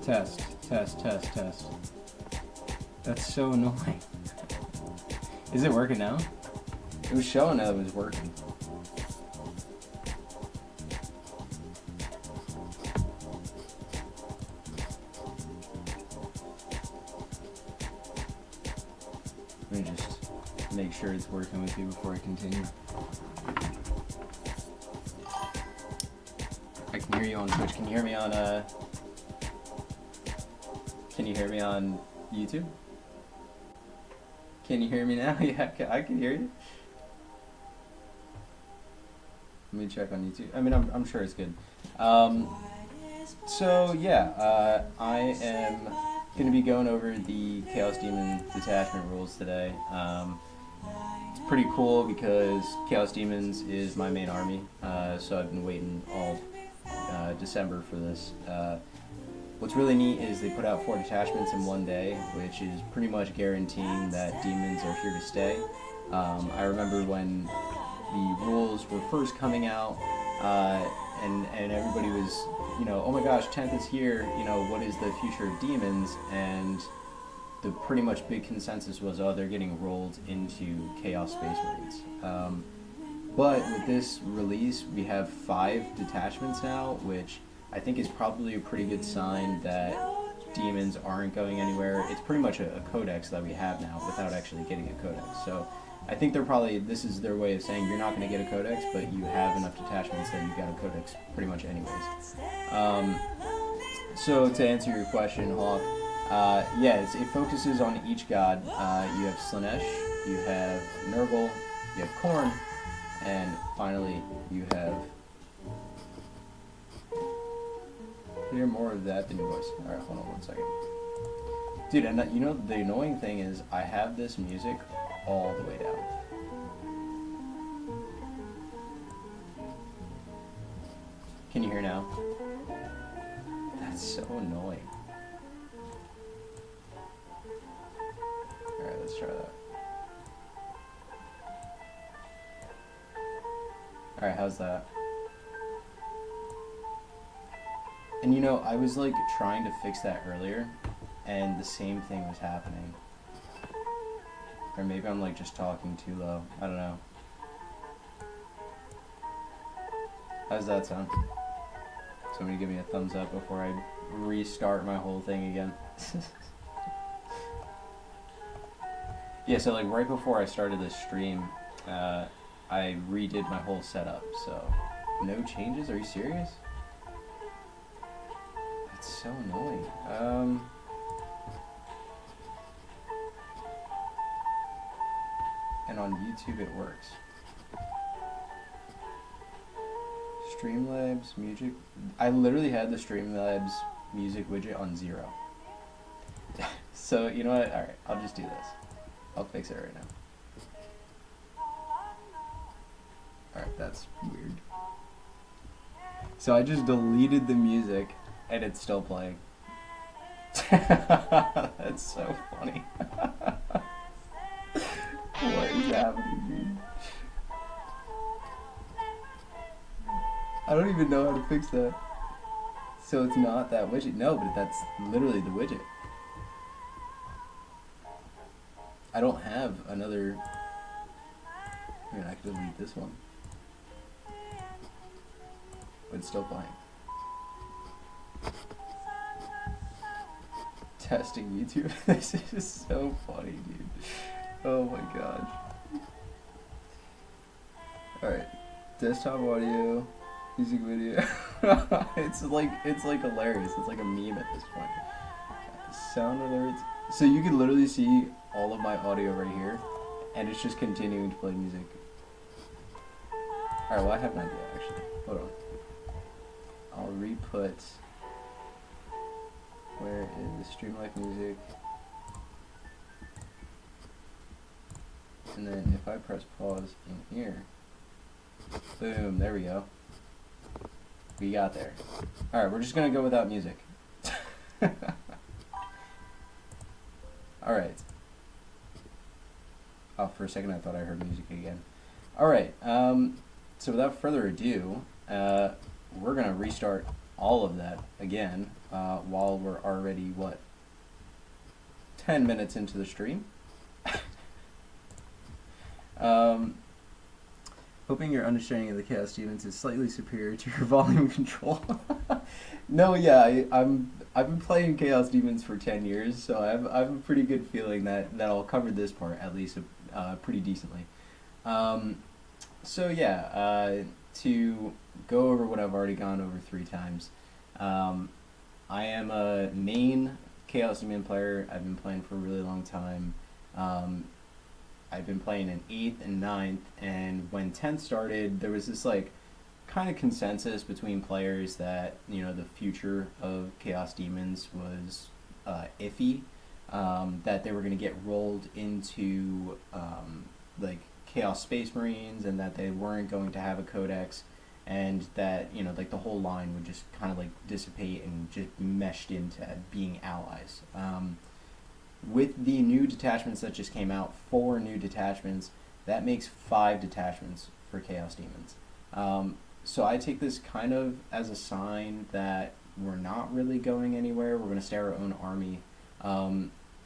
Test, test, test, test. That's so annoying. Is it working now? It was showing that it was working. Let me just make sure it's working with you before I continue. I can hear you on Twitch. Can you hear me on Can you hear me on YouTube? Can you hear me now? Yeah, I can hear you. Let me check on YouTube. I mean, I'm sure it's good. So yeah, I am going to be going over the Chaos Demon detachment rules today. It's pretty cool because Chaos Demons is my main army, so I've been waiting all December for this. What's really neat is they put out 4 detachments in one day, which is pretty much guaranteeing that demons are here to stay. I remember when the rules were first coming out, and everybody was, you know, oh my gosh, 10th is here, you know, what is the future of demons? And the pretty much big consensus was, oh, they're getting rolled into Chaos Space Marines. But with this release, we have 5 detachments now, which I think is probably a pretty good sign that demons aren't going anywhere. It's pretty much a codex that we have now without actually getting a codex. So I think they're probably, this is their way of saying you're not going to get a codex, but you have enough detachments that you got a codex pretty much anyways. So to answer your question, Hawk, yeah, it focuses on each god. You have Slanesh, you have Nurgle, you have Khorne, and finally you have... hear more of that than your voice. Alright, hold on 1 second. Dude, and you know, the annoying thing is I have this music all the way down. Can you hear now? That's so annoying. Alright, let's try that. Alright, how's that? And you know, I was like trying to fix that earlier, and the same thing was happening. Or maybe I'm like just talking too low. I don't know. How's that sound? Somebody give me a thumbs up before I restart my whole thing again. Yeah, so like right before I started this stream, I redid my whole setup, so no changes? Are you serious? That's so annoying. And on YouTube it works. Streamlabs music. I literally had the Streamlabs music widget on 0. So you know what? Alright, I'll just do this. I'll fix it right now. Alright, that's weird. So I just deleted the music and it's still playing. That's so funny. What is happening, dude? I don't even know how to fix that. So it's not that widget. No, but that's literally the widget. I don't have another... I mean, I could delete this one. But it's still playing. Testing YouTube. This is so funny, dude. Oh my gosh. Alright. Desktop audio. Music video. it's like hilarious. It's like a meme at this point. Sound alerts. So you can literally see all of my audio right here, and it's just continuing to play music. Alright, well I have an idea actually. Hold on. I'll re-put... Where is the Streamlife music? And then if I press pause in here, boom, there we go. We got there. Alright, we're just gonna go without music. Alright. Oh, for a second I thought I heard music again. Alright, so without further ado, we're gonna restart all of that again. while we're already, 10 minutes into the stream. um, Hoping your understanding of the Chaos Demons is slightly superior to your volume control. No, yeah, I've been playing Chaos Demons for 10 years, so I've a pretty good feeling that I'll cover this part at least pretty decently. So yeah, to go over what I've already gone over 3 times. I am a main Chaos Demon player. I've been playing for a really long time. I've been playing in 8th and 9th, and when 10th started, there was this like kind of consensus between players that the future of Chaos Demons was iffy, that they were going to get rolled into like Chaos Space Marines, and that they weren't going to have a codex, and that like the whole line would just kind of like dissipate and just meshed into being allies. With the new detachments that just came out, 4 new detachments, that makes 5 detachments for Chaos Demons. So I take this kind of as a sign that we're not really going anywhere. We're going to stay our own army,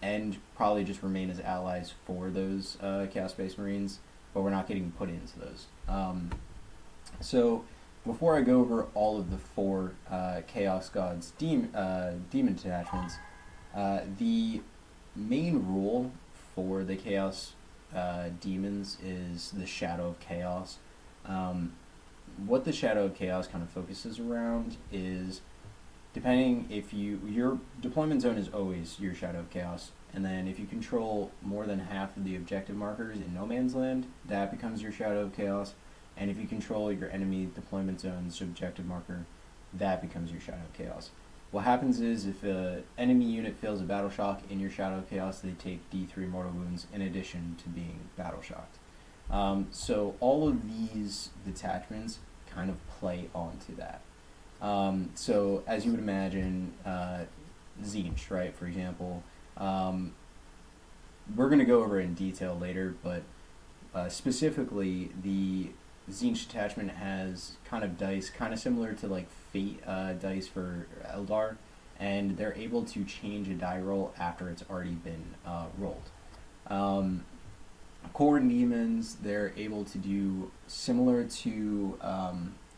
and probably just remain as allies for those Chaos Space Marines, but we're not getting put into those. So before I go over all of the 4 Chaos Gods demon detachments, the main rule for the Chaos Demons is the Shadow of Chaos. What the Shadow of Chaos kind of focuses around is, depending if your deployment zone is always your Shadow of Chaos, and then if you control more than half of the objective markers in No Man's Land, that becomes your Shadow of Chaos, and if you control your enemy deployment zone's objective marker, that becomes your Shadow of Chaos. What happens is, if an enemy unit feels a battle shock in your Shadow of Chaos, they take D3 mortal wounds in addition to being battle shocked. So all of these detachments kind of play onto that. So as you would imagine, Tzeentch, right, for example, we're going to go over it in detail later, but specifically the Tzeentch detachment has kind of dice, kind of similar to like Fate dice for Eldar, and they're able to change a die roll after it's already been rolled. Core Demons, they're able to do similar to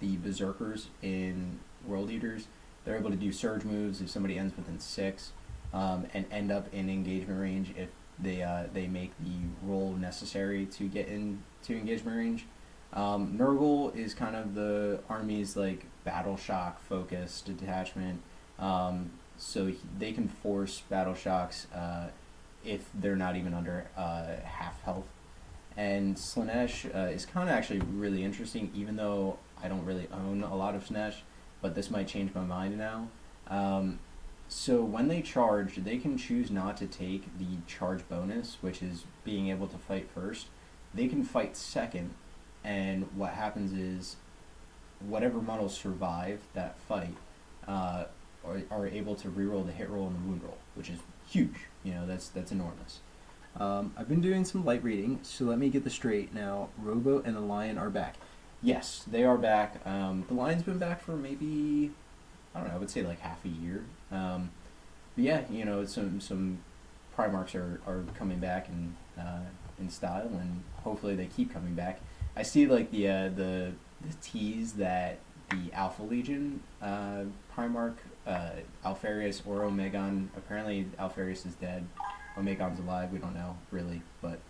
the Berserkers in World Eaters. They're able to do surge moves if somebody ends within 6, and end up in engagement range if they make the roll necessary to get into engagement range. Nurgle is kind of the army's like battle shock focused detachment, so they can force battle shocks if they're not even under half health. And Slaanesh is kind of actually really interesting, even though I don't really own a lot of Slaanesh, but this might change my mind now. So when they charge, they can choose not to take the charge bonus, which is being able to fight first. They can fight second, and what happens is whatever models survive that fight are able to reroll the hit roll and the wound roll, which is huge. That's enormous. I've been doing some light reading, so let me get this straight. Now, Rowboat and the Lion are back. Yes, they are back. The Lion's been back for maybe, I don't know, I would say like half a year. But yeah, some Primarchs are coming back in style, and hopefully they keep coming back. I see like the tease that the Alpha Legion Primarch, Alpharius or Omegon, apparently Alpharius is dead, Omegon's alive, we don't know really, but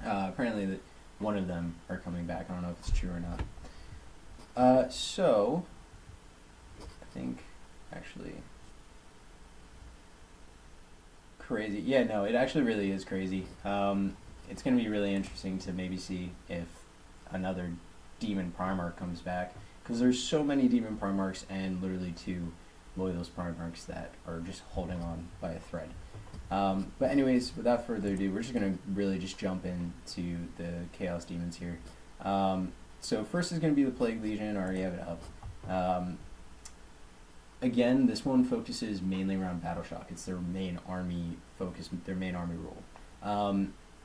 apparently one of them are coming back. I don't know if it's true or not. So I think actually crazy. Yeah, no, it actually really is crazy. It's going to be really interesting to maybe see if another Demon Primarch comes back, because there's so many Demon Primarchs and literally 2 Loyalist Primarchs that are just holding on by a thread. But anyways, without further ado, we're just going to really just jump into the Chaos Demons here. So first is going to be the Plague Legion. I already have it up. Again, this one focuses mainly around battle shock. It's their main army focus, their main army rule.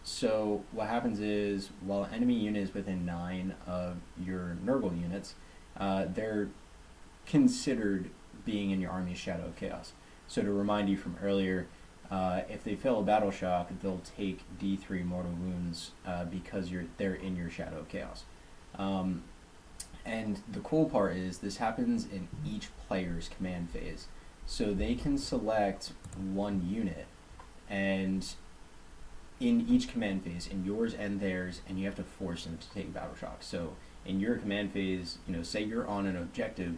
So what happens is, while an enemy unit is within 9 of your Nurgle units, they're considered being in your army's Shadow of Chaos. So to remind you from earlier, if they fail a battle shock, they'll take D3 mortal wounds because they're in your Shadow of Chaos. And the cool part is this happens in each player's command phase. So they can select one unit, and in each command phase, in yours and theirs, and you have to force them to take battle shock. So in your command phase, say you're on an objective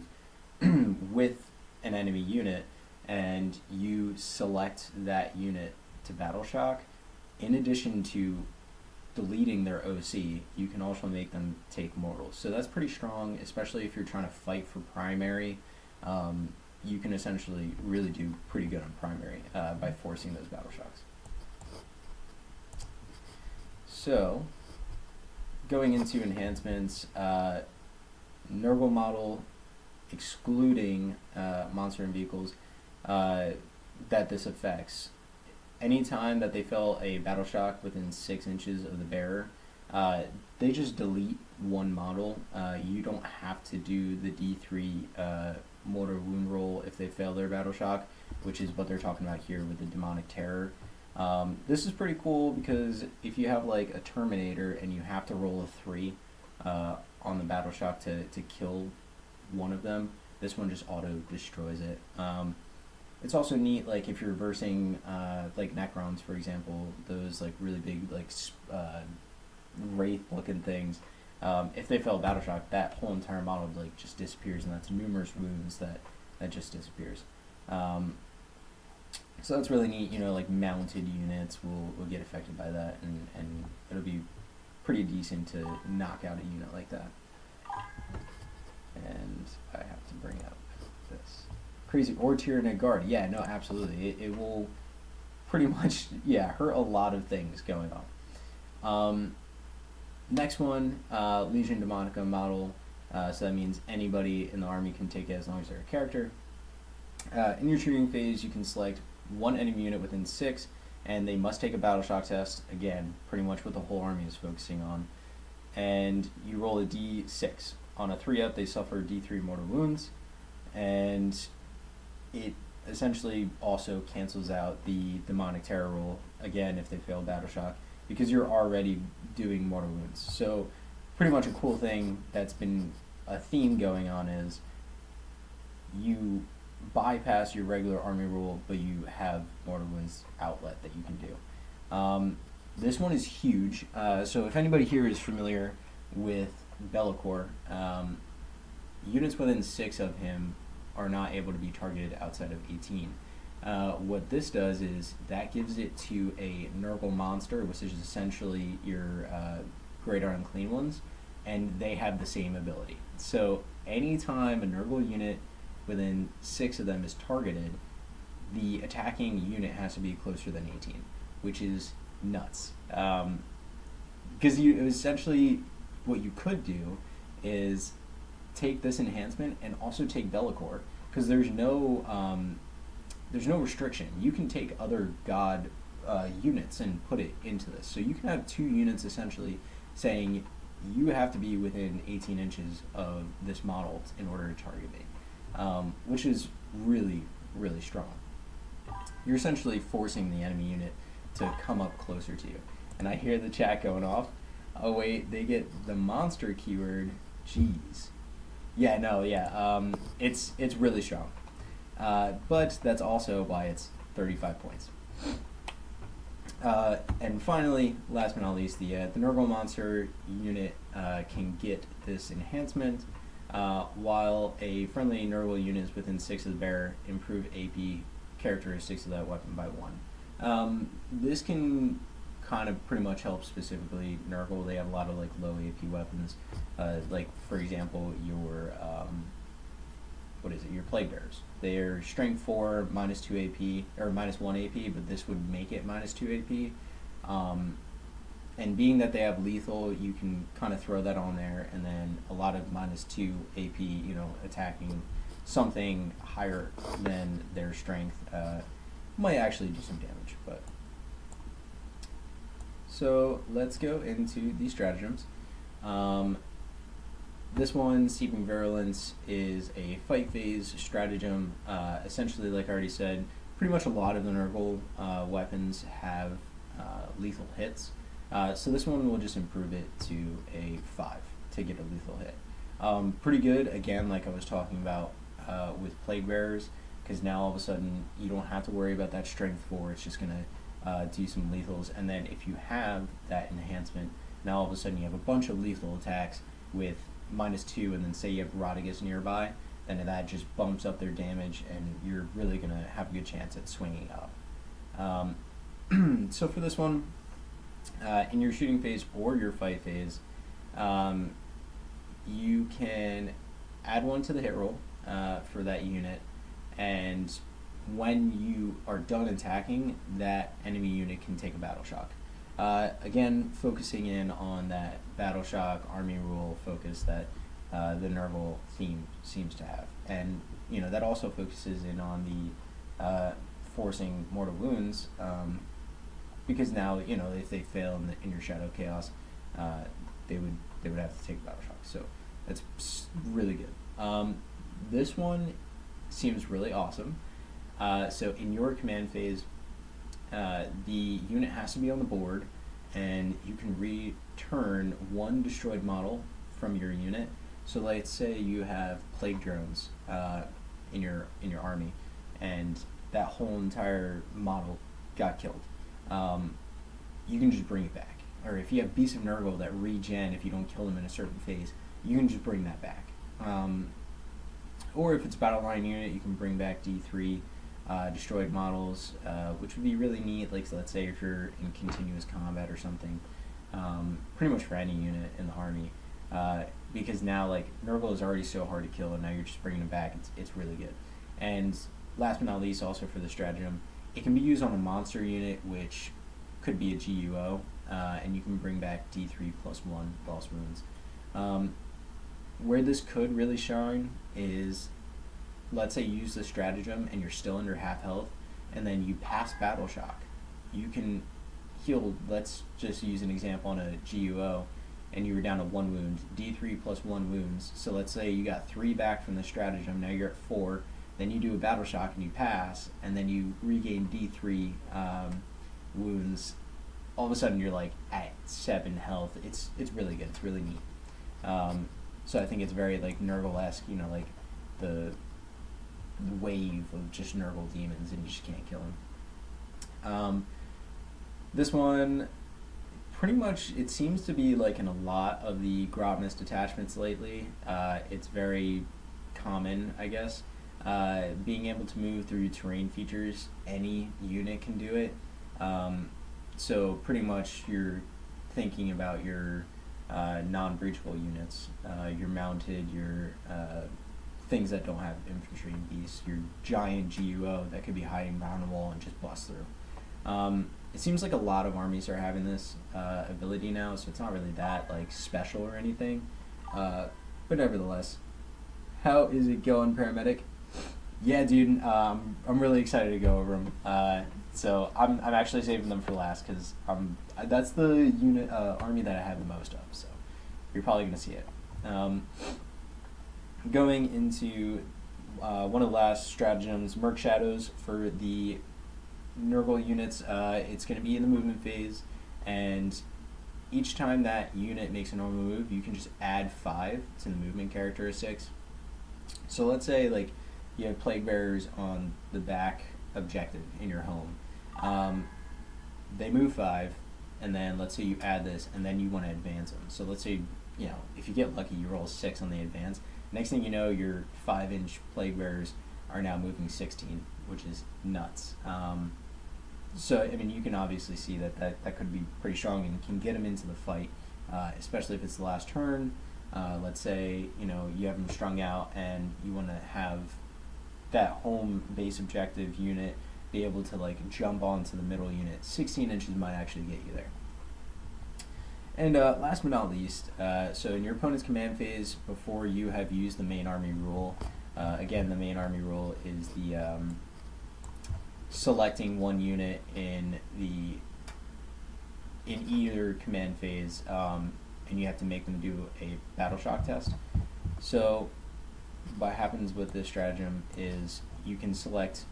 with an enemy unit, and you select that unit to battle shock. In addition to deleting their OC, you can also make them take mortals. So that's pretty strong, especially if you're trying to fight for primary. You can essentially really do pretty good on primary by forcing those battle shocks. So, going into enhancements, Nurgle model excluding monster and vehicles that this affects. Anytime that they fail a battle shock within 6 inches of the bearer, they just delete one model. You don't have to do the D3 mortar wound roll if they fail their battle shock, which is what they're talking about here with the demonic terror. This is pretty cool because if you have like a Terminator and you have to roll a 3 on the battle shock to kill one of them, this one just auto destroys it. It's also neat, like if you're versing like Necrons, for example, those like really big like wraith looking things. If they fail battle shock, that whole entire model like just disappears, and that's numerous wounds that just disappears. So that's really neat. Like mounted units will get affected by that, and it'll be pretty decent to knock out a unit like that. And I have to bring up this crazy or Tyranid Guard. Yeah, no, absolutely. It will pretty much hurt a lot of things going on. Next one, Legion Demonica model. So that means anybody in the army can take it as long as they're a character. In your shooting phase, you can select one enemy unit within 6, and they must take a battle shock test. Again, pretty much what the whole army is focusing on. And you roll a d6. On a 3-up, they suffer d3 mortal wounds, and it essentially also cancels out the demonic terror roll, again, if they fail battle shock, because you're already doing mortal wounds. So pretty much a cool thing that's been a theme going on is you bypass your regular army rule, but you have mortal wounds outlet that you can do. This one is huge. So if anybody here is familiar with Be'lakor, units within 6 of him are not able to be targeted outside of 18. What this does is that gives it to a Nurgle monster, which is essentially your Great Unclean Ones, and they have the same ability. So anytime a Nurgle unit within 6 of them is targeted, the attacking unit has to be closer than 18, which is nuts. Because essentially what you could do is take this enhancement and also take Be'lakor, because there's no restriction. You can take other god units and put it into this. So you can have 2 units essentially saying you have to be within 18 inches of this model in order to target me, which is really, really strong. You're essentially forcing the enemy unit to come up closer to you. And I hear the chat going off. Oh wait, they get the monster keyword. Jeez. Yeah, no, yeah. It's really strong. But that's also why it's 35 points. And finally, last but not least, the Nurgle monster unit can get this enhancement while a friendly Nurgle unit is within 6 of the bearer, improve AP characteristics of that weapon by 1. This can kind of pretty much help specifically Nurgle. They have a lot of like low AP weapons, like for example your your Plague Bearers. They're strength 4, minus 2 AP, or minus 1 AP, but this would make it minus 2 AP. And being that they have lethal, you can kind of throw that on there, and then a lot of minus 2 AP, attacking something higher than their strength might actually do some damage. But so let's go into the stratagems. This one, Seeping Virulence, is a fight phase stratagem. Essentially, like I already said, pretty much a lot of the Nurgle weapons have lethal hits. So this one will just improve it to a 5 to get a lethal hit. Pretty good, again, like I was talking about with Plague Bearers, because now all of a sudden you don't have to worry about that strength 4, it's just going to do some lethals. And then if you have that enhancement, now all of a sudden you have a bunch of lethal attacks with -2, and then say you have Rodigus nearby, then that just bumps up their damage, and you're really going to have a good chance at swinging up. So for this one, in your shooting phase or your fight phase, you can add 1 to the hit roll for that unit, and when you are done attacking, that enemy unit can take a battle shock. Again, focusing in on that battle shock army rule focus that the Nurgle theme seems to have, and that also focuses in on the forcing mortal wounds, because now if they fail in your Shadow Chaos, they would have to take a battle shock. So that's really good. This one seems really awesome. So in your command phase, the unit has to be on the board, and you can return 1 destroyed model from your unit. So let's say you have plague drones in your army, and that whole entire model got killed. You can just bring it back. Or if you have Beasts of Nurgle that regen if you don't kill them in a certain phase, you can just bring that back. Or if it's battle line unit, you can bring back D3 destroyed models, which would be really neat. Like, so let's say if you're in continuous combat or something, pretty much for any unit in the army, because now like Nurgle is already so hard to kill, and now you're just bringing it back. It's really good. And last but not least, also for the stratagem, it can be used on a monster unit, which could be a GUO, and you can bring back D3 +1 lost wounds. Where this could really shine is, let's say you use the stratagem and you're still under half health, and then you pass battle shock. You can heal, let's just use an example on a GUO, and you were down to 1 wound, D3 +1 wounds. So let's say you got 3 back from the stratagem, now you're at 4, then you do a battle shock and you pass, and then you regain D3 wounds. All of a sudden you're like at 7 health. It's really good, it's really neat. So I think it's very like Nurgle-esque, like the wave of just Nurgle demons, and you just can't kill them. This one, pretty much, it seems to be like in a lot of the Grobness detachments lately. It's very common, I guess. Being able to move through terrain features, any unit can do it. So pretty much you're thinking about your non-breachable units, your mounted, your things that don't have infantry and beasts, your giant GUO that could be hiding behind a wall and just bust through. It seems like a lot of armies are having this ability now, so it's not really that like special or anything. But nevertheless, how is it going, Paramedic? Yeah, dude, I'm really excited to go over them. So I'm actually saving them for last because that's the unit army that I have the most of. So you're probably gonna see it. Going into one of the last stratagems, Merc Shadows for the Nurgle units. It's going to be in the movement phase, and each time that unit makes a normal move, you can just add 5 to the movement characteristics. So let's say like you have Plague Bearers on the back objective in your home. They move 5, and then let's say you add this, and then you want to advance them. So let's say, if you get lucky, you roll 6 on the advance. Next thing you know, your 5-inch Plague Bearers are now moving 16, which is nuts. So, I mean, you can obviously see that could be pretty strong and can get them into the fight, especially if it's the last turn. Let's say, you have them strung out and you want to have that home base objective unit be able to, like, jump onto the middle unit. 16 inches might actually get you there. And last but not least, so in your opponent's command phase, before you have used the main army rule, again, the main army rule is the selecting one unit in either command phase, and you have to make them do a battle shock test. So what happens with this stratagem is you can select,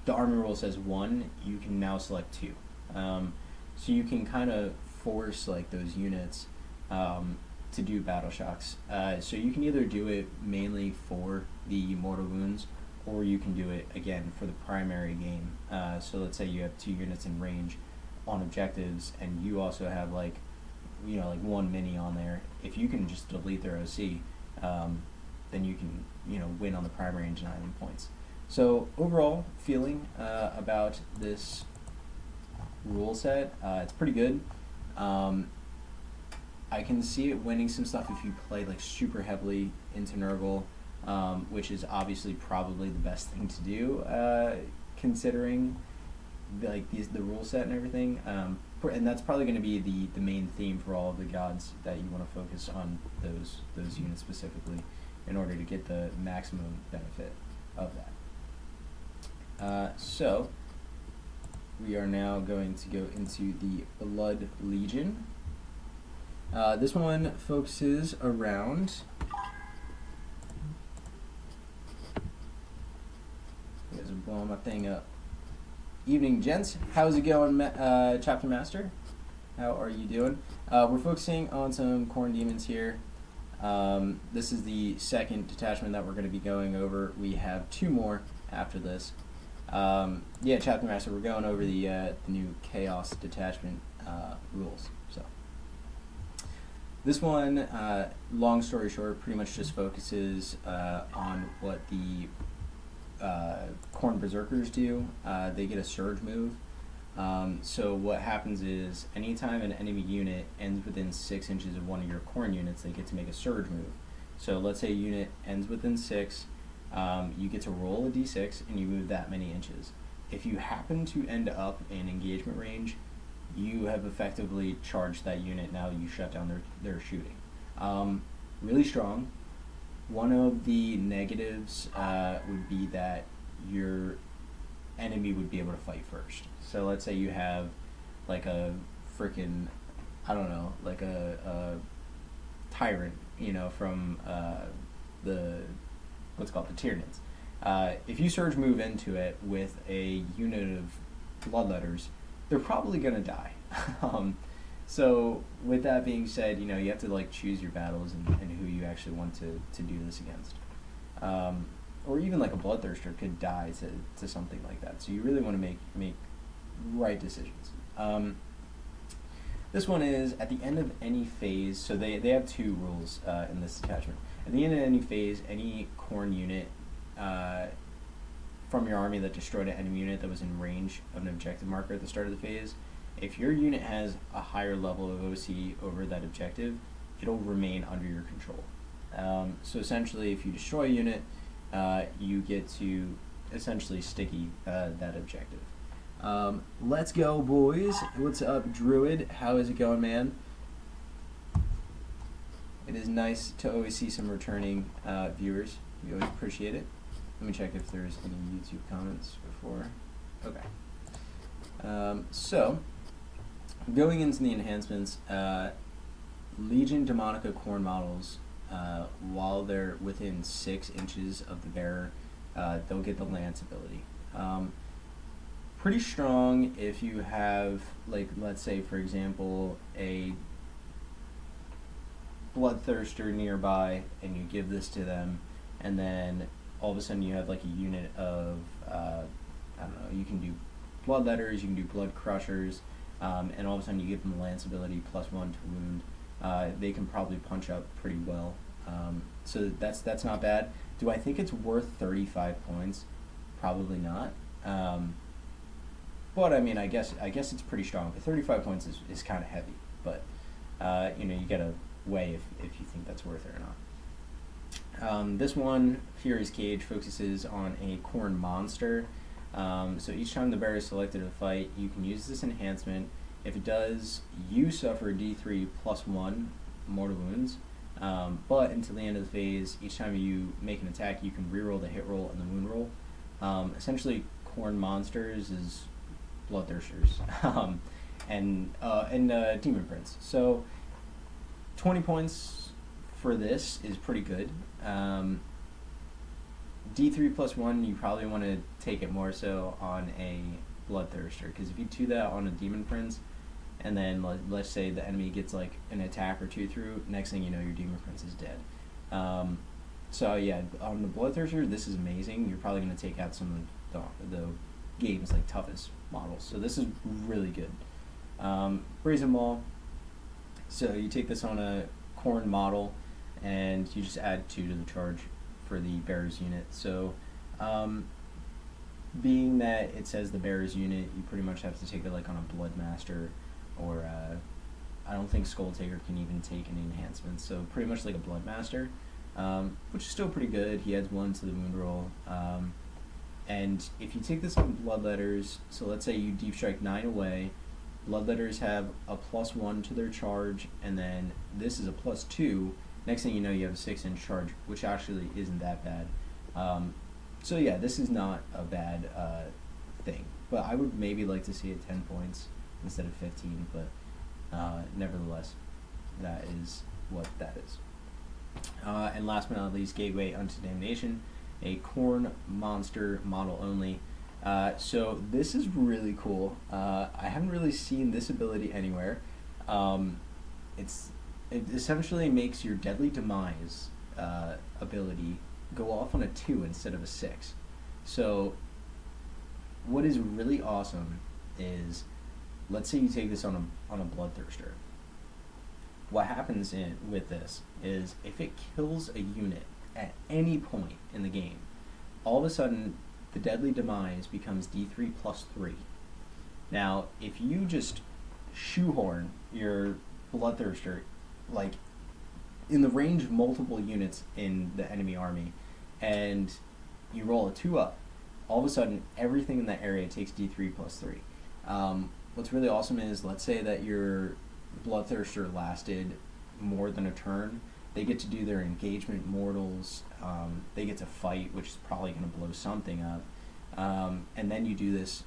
the army rule says 1, you can now select 2. So you can kind of force like those units to do battle shocks. So you can either do it mainly for the mortal wounds, or you can do it again for the primary game. So let's say you have 2 units in range on objectives, and you also have like 1 mini on there. If you can just delete their OC, then you can win on the primary and deny them points. So overall feeling about this rule set, it's pretty good. I can see it winning some stuff if you play like super heavily into Nurgle, which is obviously probably the best thing to do, considering like the rule set and everything. And that's probably going to be the main theme for all of the gods, that you want to focus on those units specifically in order to get the maximum benefit of that. So we are now going to go into the Blood Legion. This one focuses around you guys are blowing my thing up. Evening, gents. How's it going, Chapter Master? How are you doing? We're focusing on some Khorne demons here. This is the second detachment that we're going to be going over. We have 2 more after this. Yeah, Chapter Master, we're going over the new Chaos detachment rules. So this one, long story short, pretty much just focuses on what the Khorne Berserkers do. They get a surge move. So what happens is anytime an enemy unit ends within 6 inches of one of your Khorne units, they get to make a surge move. So let's say a unit ends within 6, you get to roll a d6 and you move that many inches. If you happen to end up in engagement range, you have effectively charged that unit. Now you shut down their shooting. Really strong. One of the negatives would be that your enemy would be able to fight first. So let's say you have like a freaking, I don't know, like a tyrant, from the what's called the Tyranids. If you surge move into it with a unit of bloodletters, they're probably gonna die. So with that being said, you have to like choose your battles and who you actually want to do this against. Or even like a bloodthirster could die to something like that. So you really want to make right decisions. This one is at the end of any phase. So they have 2 rules in this detachment. At the end of any phase, any Khorne unit from your army that destroyed an enemy unit that was in range of an objective marker at the start of the phase, if your unit has a higher level of OC over that objective, it'll remain under your control. So essentially, if you destroy a unit, you get to essentially sticky that objective. Let's go, boys. What's up, Druid? How is it going, man? It is nice to always see some returning viewers. We always appreciate it. Let me check if there's any YouTube comments before. Okay. So, going into the enhancements, Legion Demonica Khorne models, while they're within 6 inches of the bearer, they'll get the Lance ability. Pretty strong if you have, like, let's say, for example, a Bloodthirster nearby, and you give this to them, and then all of a sudden you have, like, a unit of, I don't know, you can do Bloodletters, you can do Blood Crushers, and all of a sudden you give them the Lance ability +1 to wound. They can probably punch up pretty well. So that's not bad. Do I think it's worth 35 points? Probably not. But I mean, I guess it's pretty strong. But 35 points is kind of heavy. But you gotta weigh if you think that's worth it or not. This one, Fury's Cage, focuses on a Khorne monster. So each time the bearer is selected to fight, you can use this enhancement. If it does, you suffer D3 +1 mortal wounds. But until the end of the phase, each time you make an attack, you can reroll the hit roll and the wound roll. Essentially, Khorne monsters is Bloodthirsters and Demon Prince. So 20 points for this is pretty good. D3+1, you probably want to take it more so on a Bloodthirster, because if you do that on a Demon Prince, and then let's say the enemy gets like an attack or two through, next thing you know, your Demon Prince is dead. So yeah, on the Bloodthirster, this is amazing. You're probably going to take out some of the game's like toughest models. So this is really good. Brazen Maul. So you take this on a Khorne model, and you just add 2 to the charge for the Bearer's unit. So being that it says the Bearer's unit, you pretty much have to take it like on a Bloodmaster, or I don't think Skull Taker can even take any enhancements. So pretty much like a Bloodmaster, which is still pretty good. He adds 1 to the wound roll. And if you take this on Bloodletters, so let's say you deep strike 9 away, Bloodletters have a +1 to their charge, and then this is a +2. Next thing you know, you have a 6-inch charge, which actually isn't that bad. So yeah, this is not a bad thing. But I would maybe like to see it 10 points instead of 15, but nevertheless, that is what that is. And last but not least, Gateway unto Damnation, a Khorne monster model only. So this is really cool. I haven't really seen this ability anywhere. It essentially makes your Deadly Demise ability go off on a 2 instead of a 6. So what is really awesome is, let's say you take this on a Bloodthirster. What happens with this is, if it kills a unit at any point in the game, all of a sudden the Deadly Demise becomes D3+3. Now, if you just shoehorn your Bloodthirster like in the range of multiple units in the enemy army, and you roll a 2 up, all of a sudden everything in that area takes D3+3. What's really awesome is, let's say that your Bloodthirster lasted more than a turn, they get to do their engagement mortals, they get to fight, which is probably going to blow something up, and then you do this,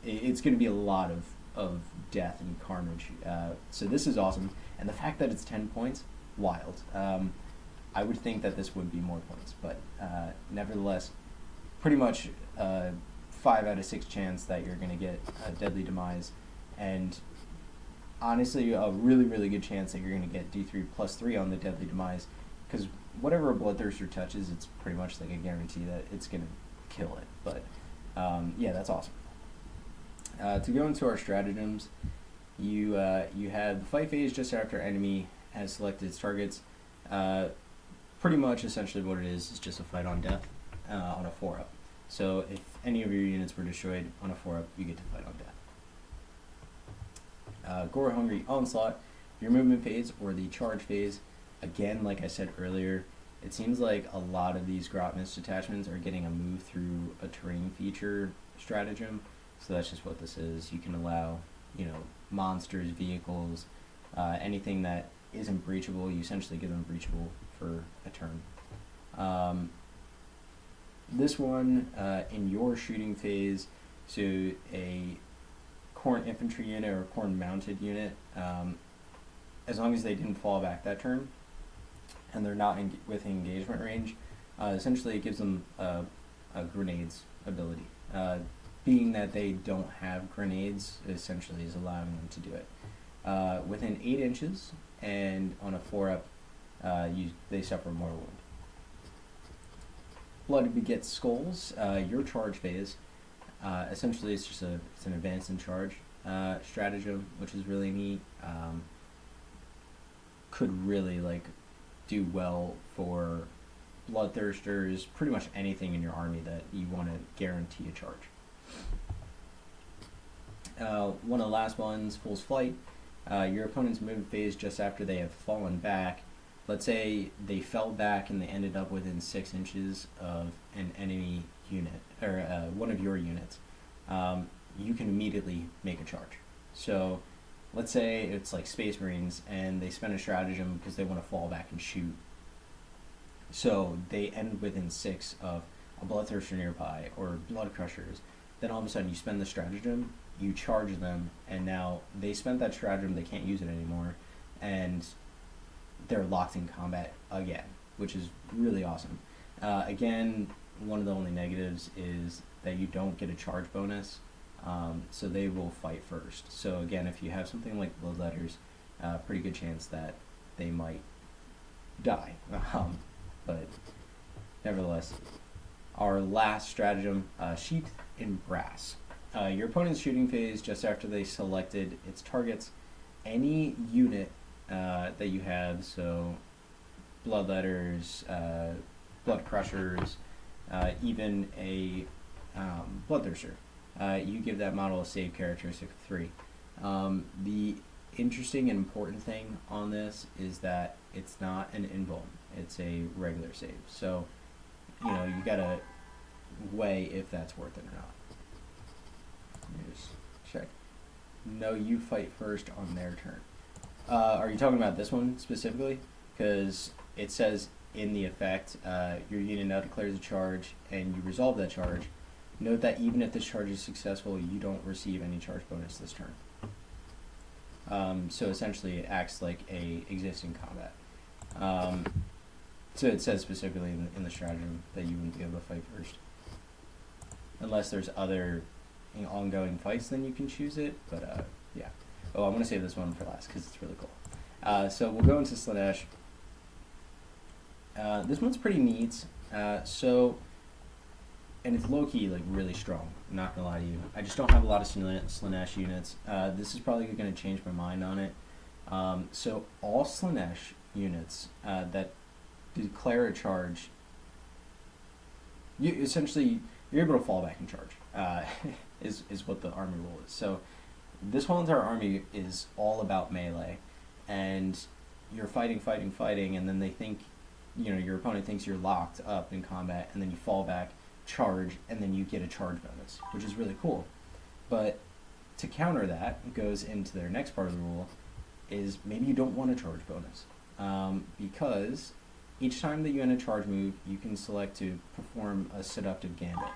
it's going to be a lot of death and carnage. So this is awesome, and the fact that it's 10 points, wild. I would think that this would be more points, but nevertheless, pretty much 5 out of 6 chance that you're going to get a Deadly Demise, and honestly a really, really good chance that you're going to get D3+3 on the Deadly Demise, because whatever a Bloodthirster touches, it's pretty much like a guarantee that it's going to kill it. But yeah, that's awesome. To go into our stratagems, you have the fight phase just after enemy has selected its targets. Pretty much essentially what it is just a fight on death on a 4-up. So if any of your units were destroyed on a 4-up, you get to fight on death. Gore Hungry Onslaught, your movement phase or the charge phase. Again, like I said earlier, it seems like a lot of these Grotmist detachments are getting a move through a terrain feature stratagem. So that's just what this is. You can allow, monsters, vehicles, anything that isn't breachable, you essentially give them breachable for a turn. This one, in your shooting phase, so a Khorne infantry unit or Khorne mounted unit, as long as they didn't fall back that turn, and they're not within engagement range, essentially it gives them a grenades ability. Being that they don't have grenades, essentially is allowing them to do it. Within 8 inches, and on a 4-up, they suffer mortal wound. Blood Begets Skulls, your charge phase. Essentially, it's an advance in charge stratagem, which is really neat. Could really do well for Bloodthirsters, pretty much anything in your army that you want to guarantee a charge. One of the last ones, Fool's Flight. Your opponent's movement phase just after they have fallen back. Let's say they fell back and they ended up within 6 inches of an enemy unit, or one of your units. You can immediately make a charge. So let's say it's like Space Marines and they spend a stratagem because they want to fall back and shoot. So they end within 6 of a Bloodthirster nearby or Blood Crushers. Then all of a sudden you spend the stratagem, you charge them, and now they spent that stratagem, they can't use it anymore, and they're locked in combat again, which is really awesome. Again, one of the only negatives is that you don't get a charge bonus, so they will fight first. So again, if you have something like Bloodletters, pretty good chance that they might die. But nevertheless, our last stratagem, Sheath in Brass. Your opponent's shooting phase, just after they selected its targets, any unit that you have, so Bloodletters, Blood Crushers, even a Bloodthirster, you give that model a save characteristic of 3. The interesting and important thing on this is that it's not an invuln, it's a regular save. So, you know, you gotta weigh if that's worth it or not. Let me just check. No, you fight first on their turn. Are you talking about this one specifically? Because it says in the effect, your unit now declares a charge and you resolve that charge. Note that even if this charge is successful, you don't receive any charge bonus this turn. So essentially it acts like a existing combat. So it says specifically in the stratagem that you wouldn't be able to fight first. Unless there's other ongoing fights, then you can choose it, but yeah. Oh, I'm going to save this one for last because it's really cool. So we'll go into Slaanesh. This one's pretty neat. And it's low-key, like, really strong. I'm not going to lie to you. I just don't have a lot of Slaanesh units. This is probably going to change my mind on it. So all Slaanesh units that declare a charge, you're able to fall back and charge, is what the army rule is. So this whole entire army is all about melee, and you're fighting, and then they think, your opponent thinks you're locked up in combat, and then you fall back, charge, and then you get a charge bonus, which is really cool. But to counter that, goes into their next part of the rule, is maybe you don't want a charge bonus. Because each time that you end a charge move, you can select to perform a seductive gambit,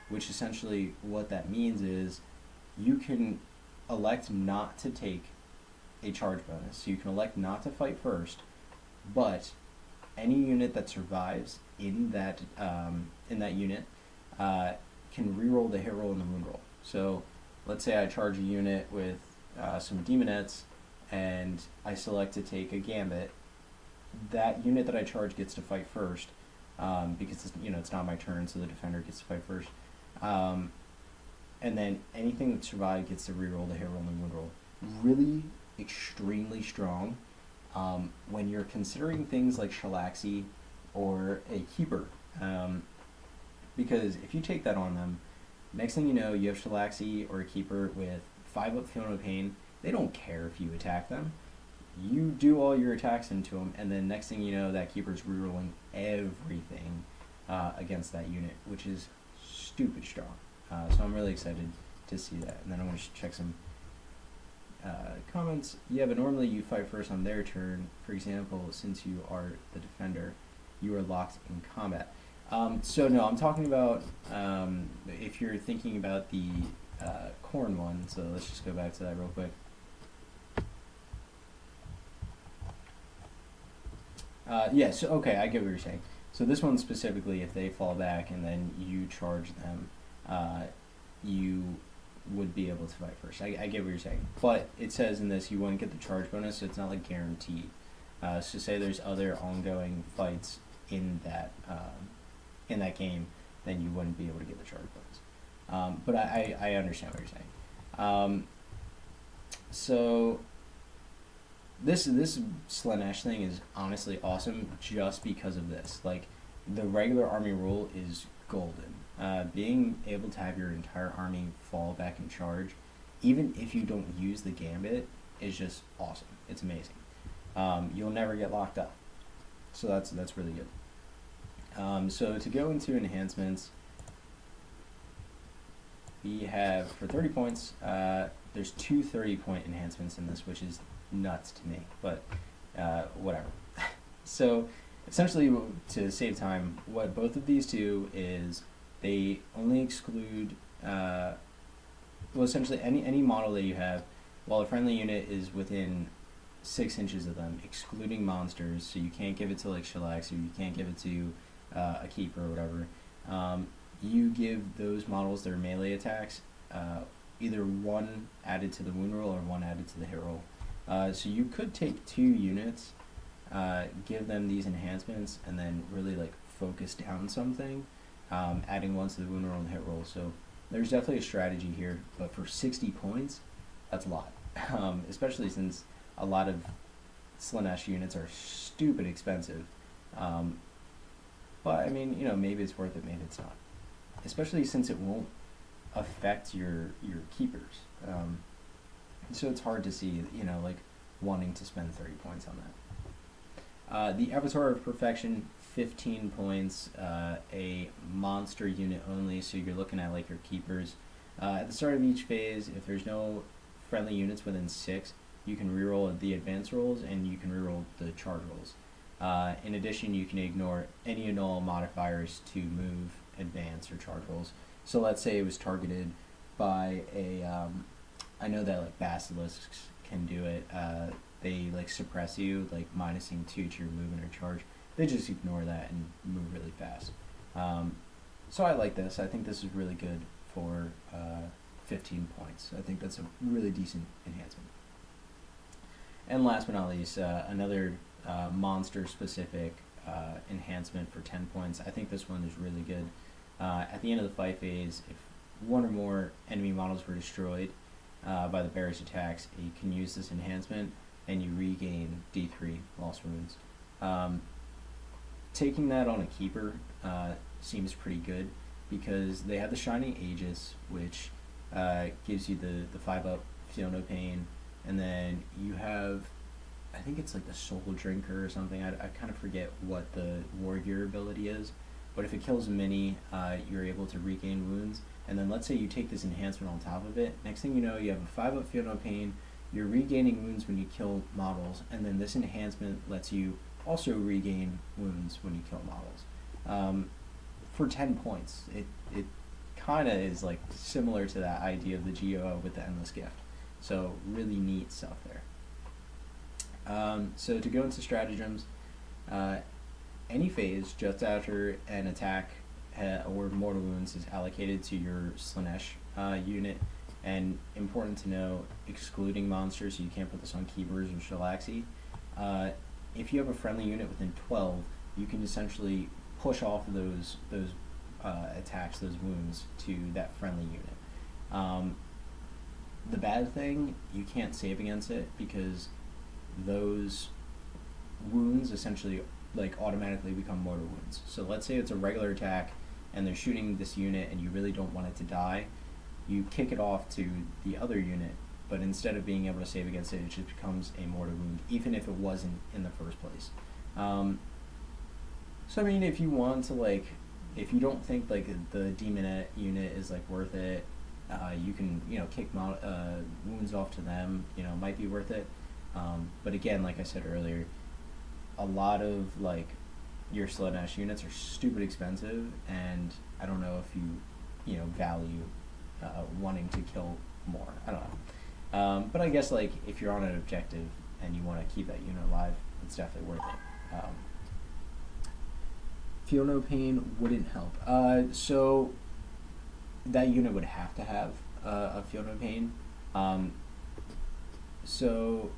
which essentially what that means is you can elect not to take a charge bonus. So you can elect not to fight first, but any unit that survives in that unit can reroll the hit roll and the wound roll. So let's say I charge a unit with some demonettes and I select to take a gambit. That unit that I charge gets to fight first because it's not my turn, so the defender gets to fight first. And then anything that survived gets to reroll the hit roll and the wound roll. Really extremely strong when you're considering things like Shalaxi or a Keeper. Because if you take that on them, next thing you know, you have Shalaxi or a Keeper with 5-up Feel No Pain. They don't care if you attack them. You do all your attacks into them, and then next thing you know, that Keeper's rerolling everything against that unit, which is stupid strong. So I'm really excited to see that. And then I'm going to check some comments. Yeah, but normally you fight first on their turn. For example, since you are the defender, you are locked in combat. So no, I'm talking about if you're thinking about the corn one. So let's just go back to that real quick. Yeah, so okay, I get what you're saying. So this one specifically, if they fall back and then you charge them, you would be able to fight first. I get what you're saying. But it says in this you wouldn't get the charge bonus, so it's not like guaranteed. So say there's other ongoing fights in that game, then you wouldn't be able to get the charge bonus. But I understand what you're saying. So this Slaanesh thing is honestly awesome just because of this. Like, the regular army rule is golden. Being able to have your entire army fall back and charge, even if you don't use the gambit, is just awesome. It's amazing. You'll never get locked up. So that's really good. So to go into enhancements, we have, for 30 points, there's 2 30-point enhancements in this, which is nuts to me, but whatever. So essentially, to save time, what both of these do is they only exclude, essentially any model that you have while a friendly unit is within 6 inches of them, excluding monsters. So you can't give it to like Shellax, or you can't give it to a keeper or whatever. You give those models their melee attacks, either one added to the wound roll or one added to the hit roll. So you could take 2 units, give them these enhancements, and then really like focus down something, adding one to the wound roll and hit roll. So there's definitely a strategy here, but for 60 points, that's a lot. Especially since a lot of Slaanesh units are stupid expensive. But I mean, maybe it's worth it, maybe it's not. Especially since it won't affect your keepers. So it's hard to see, like wanting to spend 30 points on that. The Avatar of Perfection, 15 points, a monster unit only, so you're looking at like your keepers. At the start of each phase, if there's no friendly units within 6, you can reroll the advance rolls and you can reroll the charge rolls. In addition, you can ignore any and all modifiers to move, advance, or charge rolls. So let's say it was targeted by a, I know that like basilisks can do it. They like suppress you, like minusing 2 to your movement or charge. They just ignore that and move really fast. So I like this. I think this is really good for 15 points. I think that's a really decent enhancement. And last but not least, another monster-specific enhancement for 10 points. I think this one is really good. At the end of the fight phase, if one or more enemy models were destroyed by the bear's attacks, you can use this enhancement and you regain D3 lost wounds. Taking that on a keeper seems pretty good because they have the Shining Aegis, which gives you the 5-up Feel No Pain, and then you have, I think it's like the Soul Drinker or something. I kind of forget what the War Gear ability is, but if it kills a mini, you're able to regain wounds. And then let's say you take this enhancement on top of it. Next thing you know, you have a 5-up Feel No Pain. You're regaining wounds when you kill models, and then this enhancement lets you also regain wounds when you kill models. For 10 points, it kind of is like similar to that idea of the GOO with the Endless Gift. So really neat stuff there. So to go into stratagems, any phase just after an attack or mortal wounds is allocated to your Slaanesh unit, and important to know, excluding monsters, so you can't put this on keepers or Shellaxi. If you have a friendly unit within 12, you can essentially push off those attacks, those wounds, to that friendly unit. The bad thing, you can't save against it because those wounds essentially like automatically become mortal wounds. So let's say it's a regular attack and they're shooting this unit and you really don't want it to die, you kick it off to the other unit, but instead of being able to save against it, it just becomes a mortal wound, even if it wasn't in the first place. So I mean, if you want to like, if you don't think like the Demonette unit is like worth it, you can kick wounds off to them. Might be worth it. But again, like I said earlier, a lot of like your Slaanesh units are stupid expensive, and I don't know if you value wanting to kill more. I don't know. But I guess like if you're on an objective and you want to keep that unit alive, it's definitely worth it. Feel No Pain wouldn't help. So that unit would have to have a Feel No Pain. So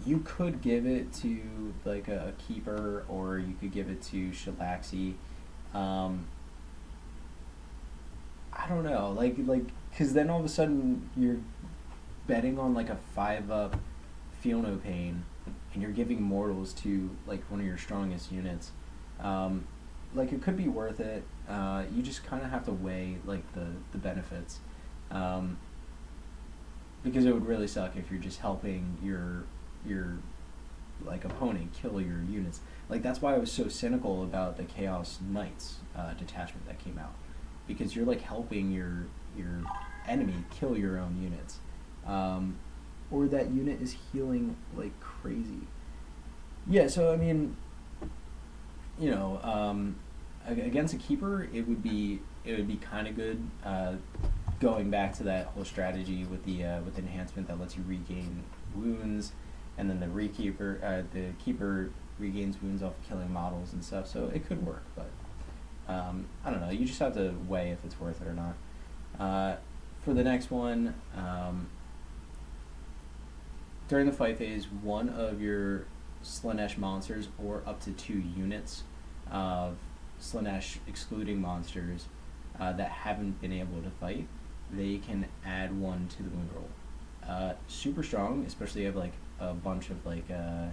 you could give it to like a keeper, or you could give it to Shellaxi. I don't know, like because then all of a sudden you're betting on like a 5-up Feel No Pain, and you're giving mortals to like one of your strongest units. Like it could be worth it. You just kind of have to weigh like the benefits, because it would really suck if you're just helping your like opponent kill your units. Like that's why I was so cynical about the Chaos Knights detachment that came out, because you're like helping your enemy kill your own units, or that unit is healing like crazy. Yeah, so I mean, against a keeper, it would be kind of good. Going back to that whole strategy with the enhancement that lets you regain wounds, and then the keeper regains wounds off killing models and stuff. So it could work, but I don't know. You just have to weigh if it's worth it or not. For the next one, during the fight phase, one of your Slaanesh monsters or up to 2 units of Slaanesh excluding monsters that haven't been able to fight, they can add 1 to the wound roll. Super strong, especially if you have like a bunch of like I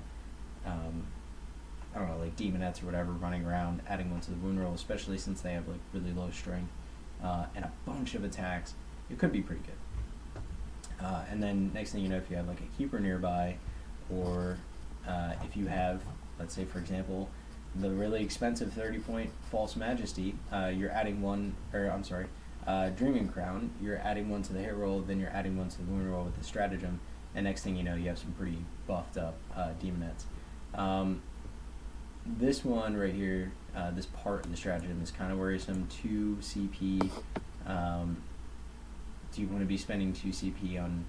don't know, like demonettes or whatever running around, adding 1 to the wound roll, especially since they have like really low strength and a bunch of attacks. It could be pretty good. And then next thing you know, if you have like a keeper nearby, or if you have, let's say for example, the really expensive 30-point False Majesty, you're adding 1, or I'm sorry, Dreaming Crown, you're adding 1 to the hit roll, then you're adding 1 to the wound roll with the stratagem, and next thing you know, you have some pretty buffed up demonettes. This one right here, this part of the stratagem is kind of worrisome. 2 CP. Do you want to be spending 2 CP on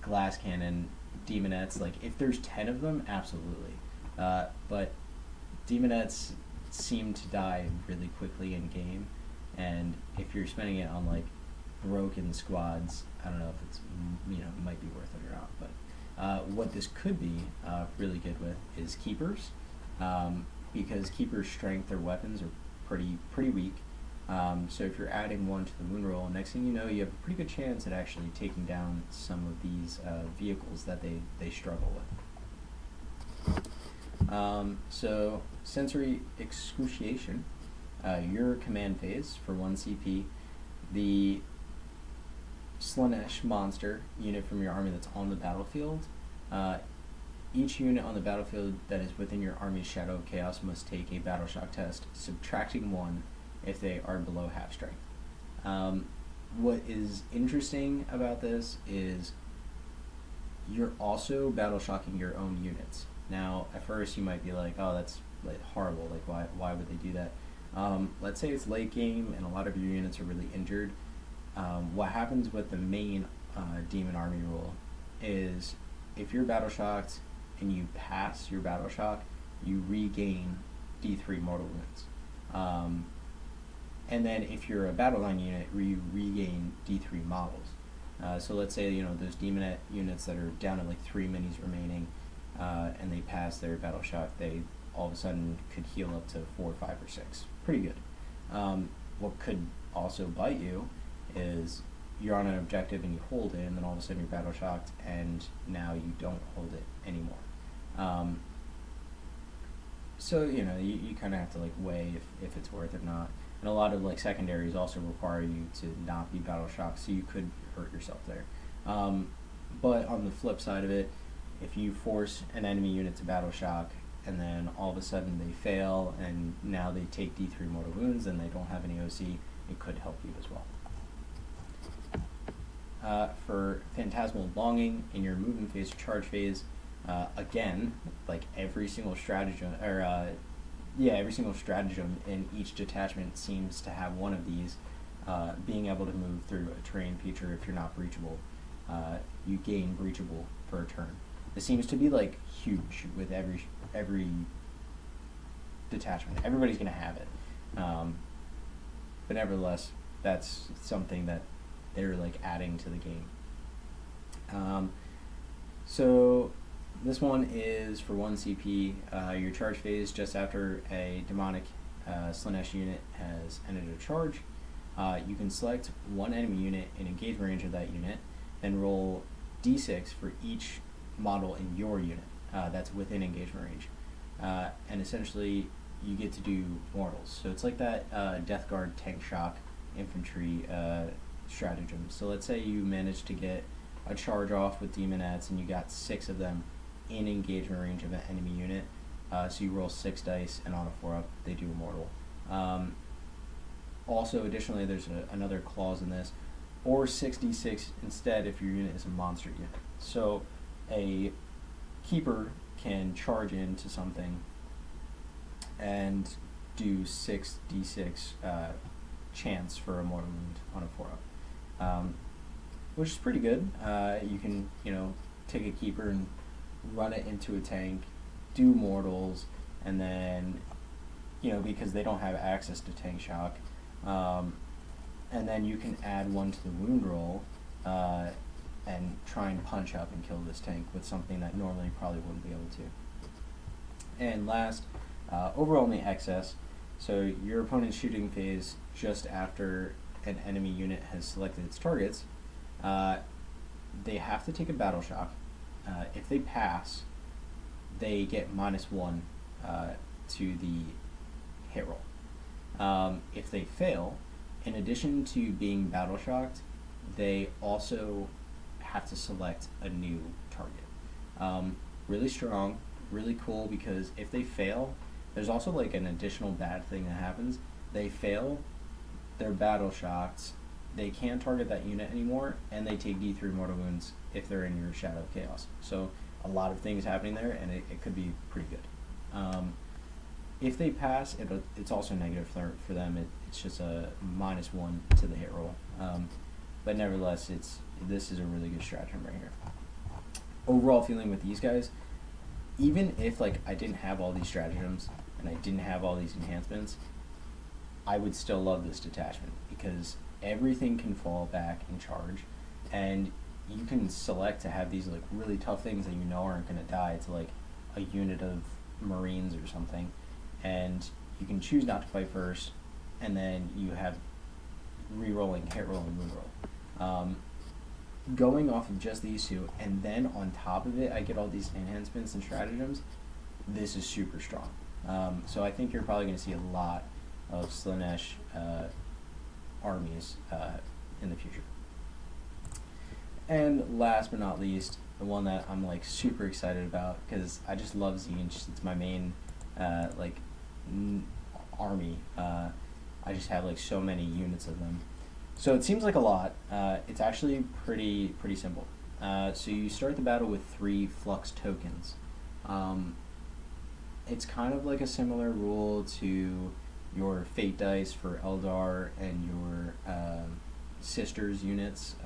glass cannon demonettes? Like, if there's 10 of them, absolutely. But demonettes seem to die really quickly in game, and if you're spending it on like broken squads, I don't know if it's, you know, it might be worth it or not. But what this could be really good with is keepers, because keepers' strength, their weapons are pretty weak. So if you're adding 1 to the wound roll, next thing you know, you have a pretty good chance at actually taking down some of these vehicles that they struggle with. So sensory excruciation, your command phase for 1 CP, the Slaanesh monster unit from your army that's on the battlefield, each unit on the battlefield that is within your army's Shadow of Chaos must take a Battle Shock test, subtracting 1 if they are below half strength. What is interesting about this is you're also battle shocking your own units. Now, at first you might be like, oh, that's like horrible, like why would they do that? Let's say it's late game and a lot of your units are really injured. What happens with the main demon army rule is if you're battle shocked and you pass your battle shock, you regain D3 mortal wounds. And then if you're a battle line unit, you regain D3 models. So let's say, you know, those demonette units that are down to like 3 minis remaining, and they pass their battle shock, they all of a sudden could heal up to 4, 5, or 6. Pretty good. What could also bite you is you're on an objective and you hold it, and then all of a sudden you're battle shocked, and now you don't hold it anymore. So, you know, you kind of have to like weigh if it's worth it or not. And a lot of like secondaries also require you to not be battle shocked, so you could hurt yourself there. But on the flip side of it, if you force an enemy unit to battle shock and then all of a sudden they fail and now they take D3 mortal wounds and they don't have any OC, it could help you as well. For Phantasmal Longing in your movement phase or charge phase, again, like every single stratagem, every single stratagem in each detachment seems to have one of these. Being able to move through a terrain feature if you're not breachable. You gain breachable for a turn. This seems to be like huge with every detachment. Everybody's going to have it. But nevertheless, that's something that they're like adding to the game. So this one is for 1 CP. Your charge phase just after a demonic Slaanesh unit has ended a charge. You can select 1 enemy unit in engagement range of that unit, then roll d6 for each model in your unit that's within engagement range. And essentially, you get to do mortals. So it's like that Death Guard tank shock infantry stratagem. So let's say you managed to get a charge off with demonettes and you got 6 of them in engagement range of an enemy unit. So you roll 6 dice, and on a 4-up, they do a mortal. Also, additionally, there's another clause in this, or 6d6 instead if your unit is a monster unit. So a keeper can charge into something and do 6d6 chance for a mortal wound on a 4-up, which is pretty good. You can, you know, take a keeper and run it into a tank, do mortals, and then, because they don't have access to tank shock, and then you can add one to the wound roll, and try and punch up and kill this tank with something that normally you probably wouldn't be able to. And last, overall in the excess, so your opponent's shooting phase just after an enemy unit has selected its targets, they have to take a battle shock. If they pass, they get -1 to the hit roll. If they fail, in addition to being battle shocked, they also have to select a new target. Really strong, really cool, because if they fail, there's also like an additional bad thing that happens. They fail, they're battle shocked, they can't target that unit anymore, and they take D3 mortal wounds if they're in your Shadow of Chaos. So a lot of things happening there, and it could be pretty good. If they pass, it's also negative for them. It's just a -1 to the hit roll. But nevertheless, this is a really good stratagem right here. Overall feeling with these guys, even if like I didn't have all these stratagems and I didn't have all these enhancements, I would still love this detachment because everything can fall back and charge, and you can select to have these like really tough things that you know aren't going to die to like a unit of Marines or something, and you can choose not to fight first, and then you have re-rolling, hit roll, and wound roll. Going off of just these two, and then on top of it, I get all these enhancements and stratagems. This is super strong. So I think you're probably going to see a lot of Slaanesh armies in the future. And last but not least, the one that I'm like super excited about because I just love Tzeentch. It's my main army. I just have like so many units of them. So it seems like a lot. It's actually pretty simple. So you start the battle with 3 flux tokens. It's kind of like a similar rule to your fate dice for Eldar and your sisters units,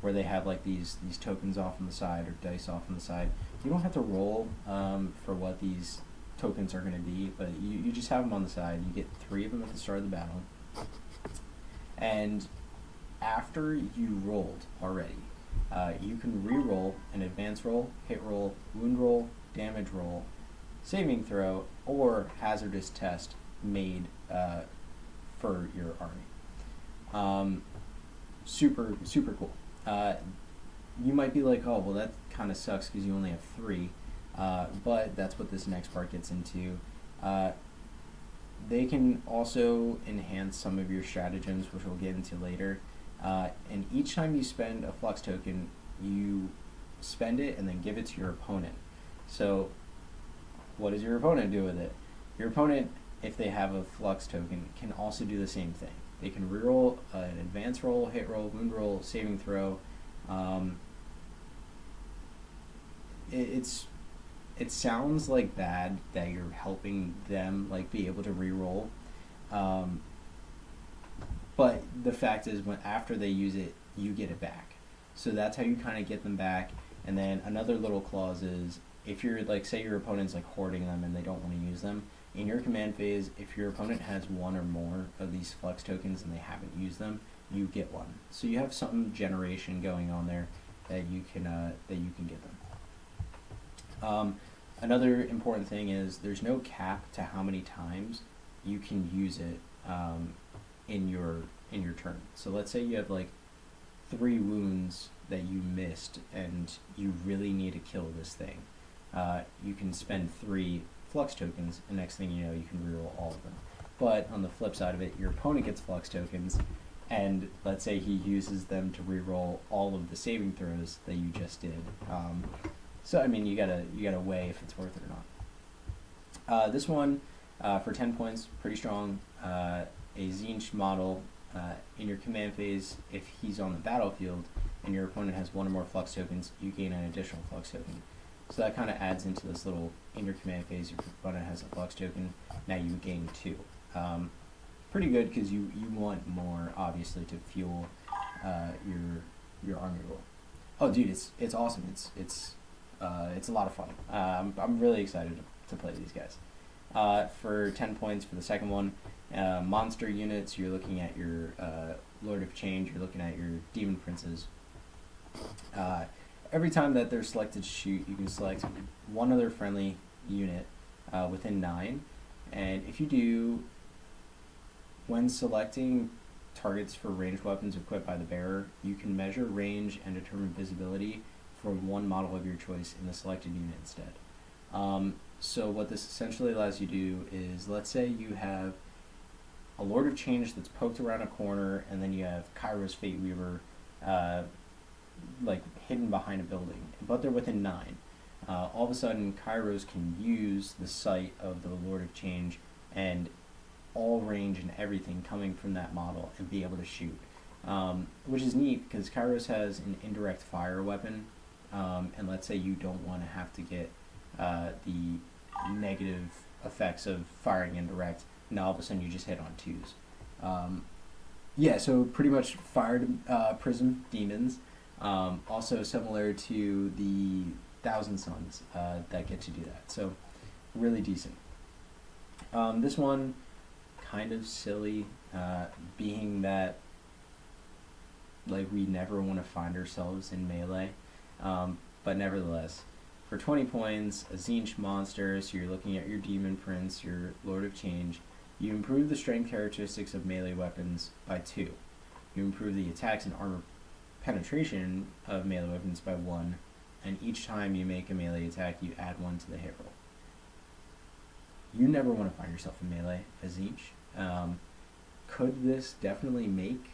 where they have like these tokens off on the side or dice off on the side. You don't have to roll for what these tokens are going to be, but you just have them on the side. You get 3 of them at the start of the battle. And after you rolled already, you can re-roll an advance roll, hit roll, wound roll, damage roll, saving throw, or hazardous test made for your army. Super cool. You might be like, oh, well, that kind of sucks because you only have 3, but that's what this next part gets into. They can also enhance some of your stratagems, which we'll get into later. And each time you spend a flux token, you spend it and then give it to your opponent. So what does your opponent do with it? Your opponent, if they have a flux token, can also do the same thing. They can reroll an advance roll, hit roll, wound roll, saving throw. It sounds like bad that you're helping them like be able to reroll, but the fact is, after they use it, you get it back. So that's how you kind of get them back. And then another little clause is, if you're like, say your opponent's like hoarding them and they don't want to use them, in your command phase, if your opponent has 1 or more of these flux tokens and they haven't used them, you get 1. So you have some generation going on there that you can get them. Another important thing is there's no cap to how many times you can use it in your turn. So let's say you have like 3 wounds that you missed and you really need to kill this thing. You can spend 3 flux tokens, and next thing you know, you can reroll all of them. But on the flip side of it, your opponent gets flux tokens, and let's say he uses them to reroll all of the saving throws that you just did. So I mean, you gotta weigh if it's worth it or not. This one, for 10 points, pretty strong. A Tzeentch model in your command phase, if he's on the battlefield and your opponent has 1 or more flux tokens, you gain an additional flux token. So that kind of adds into this little, in your command phase, your opponent has a flux token, now you gain 2. Pretty good because you want more, obviously, to fuel your army roll. Oh, dude, it's awesome. It's it's a lot of fun. I'm really excited to play these guys. For 10 points for the second one, monster units, you're looking at your Lord of Change, you're looking at your Demon Princes. Every time that they're selected to shoot, you can select one other friendly unit within 9. And if you do, when selecting targets for ranged weapons equipped by the bearer, you can measure range and determine visibility for one model of your choice in the selected unit instead. So what this essentially allows you to do is, let's say you have a Lord of Change that's poked around a corner, and then you have Kairos Fate Weaver like hidden behind a building, but they're within 9. All of a sudden, Kairos can use the sight of the Lord of Change and all range and everything coming from that model and be able to shoot, which is neat because Kairos has an indirect fire weapon, and let's say you don't want to have to get the negative effects of firing indirect, and all of a sudden you just hit on 2s. Yeah, so pretty much fire prism demons, also similar to the Thousand Suns that get to do that, so really decent. This one, kind of silly, being that like we never want to find ourselves in melee, but nevertheless, for 20 points, a Tzeentch monster, so you're looking at your Demon Prince, your Lord of Change. You improve the strength characteristics of melee weapons by 2. You improve the attacks and armor penetration of melee weapons by 1, and each time you make a melee attack, you add 1 to the hit roll. You never want to find yourself in melee as Tzeentch. Could this definitely make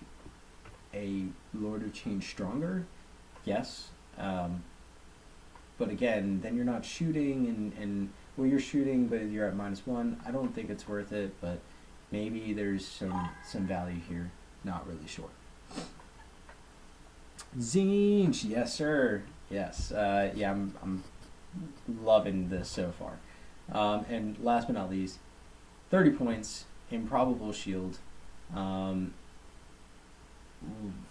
a Lord of Change stronger? Yes. But again, then you're not shooting, and well, you're shooting, but you're at -1. I don't think it's worth it, but maybe there's some value here. Not really sure. Tzeentch, yes sir, yes. Yeah, I'm loving this so far. And last but not least, 30 points, Improbable Shield.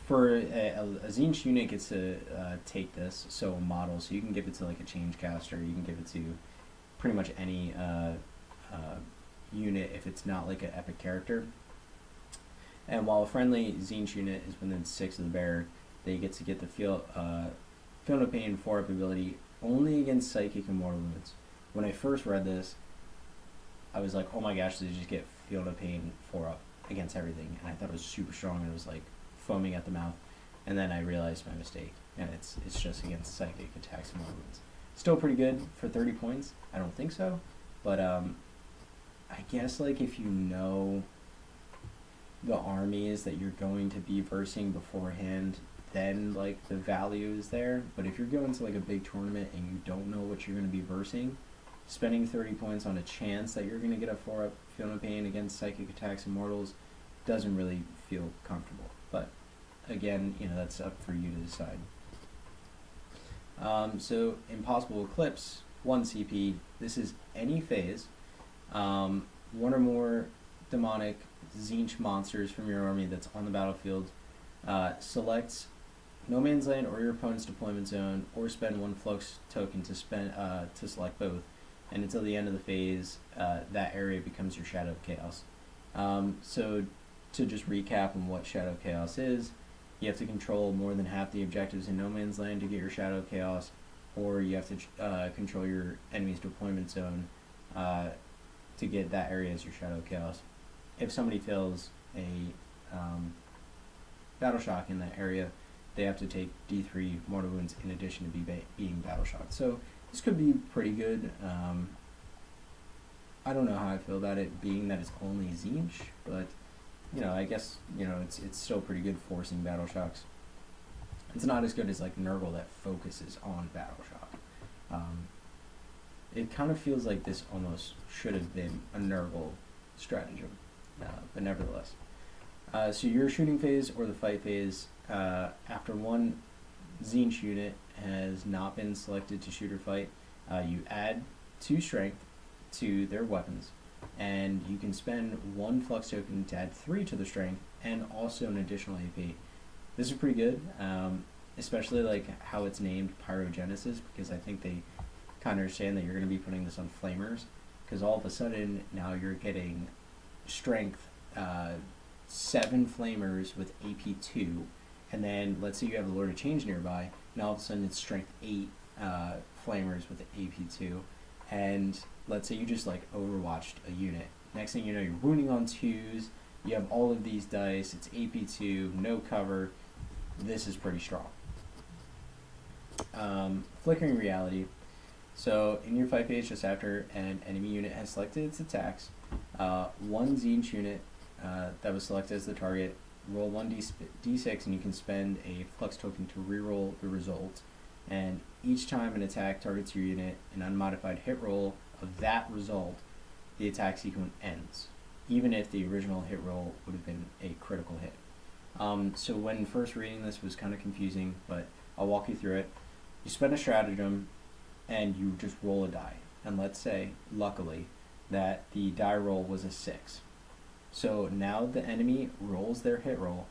For a Tzeentch unit gets to take this, so a model, so you can give it to like a change caster, you can give it to pretty much any unit if it's not like an epic character. And while a friendly Tzeentch unit is within 6 of the bearer, they get to get the Feel No Pain 4-up ability only against psychic and mortal wounds. When I first read this, I was like, oh my gosh, they just get Feel No Pain 4-up against everything, and I thought it was super strong, and it was like foaming at the mouth, and then I realized my mistake, and it's just against psychic attacks and mortal wounds. Still pretty good for 30 points. I don't think so, but I guess like if you know the armies that you're going to be versing beforehand, then like the value is there. But if you're going to like a big tournament and you don't know what you're going to be versing, spending 30 points on a chance that you're going to get a 4-up Feel No Pain against psychic attacks and mortals doesn't really feel comfortable. But again, you know, that's up for you to decide. So Impossible Eclipse, 1 CP. This is any phase. One or more demonic Tzeentch monsters from your army that's on the battlefield. Select No Man's Land or your opponent's deployment zone, or spend 1 flux token to select both. And until the end of the phase, that area becomes your Shadow of Chaos. So to just recap on what Shadow of Chaos is, you have to control more than half the objectives in No Man's Land to get your Shadow of Chaos, or you have to control your enemy's deployment zone to get that area as your Shadow of Chaos. If somebody fails a Battle Shock in that area, they have to take D3 mortal wounds in addition to being Battle Shocked. So this could be pretty good. I don't know how I feel about it, being that it's only Tzeentch, but you know, I guess, you know, it's still pretty good forcing Battle Shocks. It's not as good as like Nurgle that focuses on Battle Shock. It kind of feels like this almost should have been a Nurgle stratagem, but nevertheless. So your shooting phase or the fight phase, after one Tzeentch unit has not been selected to shoot or fight, you add 2 strength to their weapons, and you can spend 1 flux token to add 3 to the strength, and also an additional AP. This is pretty good. especially like how it's named Pyrogenesis, because I think they kind of understand that you're going to be putting this on flamers, because all of a sudden now you're getting strength 7 flamers with AP 2, and then let's say you have the Lord of Change nearby, and all of a sudden it's strength 8 flamers with AP 2, and let's say you just like overwatched a unit. Next thing you know, you're wounding on 2s, you have all of these dice, it's AP 2, no cover. This is pretty strong. Flickering Reality. So in your fight phase, just after an enemy unit has selected its attacks, one Zinch unit that was selected as the target, roll 1d6 and you can spend a flux token to reroll the result. And each time an attack targets your unit, an unmodified hit roll of that result, the attack sequence ends, even if the original hit roll would have been a critical hit. So when first reading this was kind of confusing, but I'll walk you through it. You spend a stratagem and you just roll a die. And let's say, luckily, that the die roll was a 6. So now the enemy rolls their hit roll.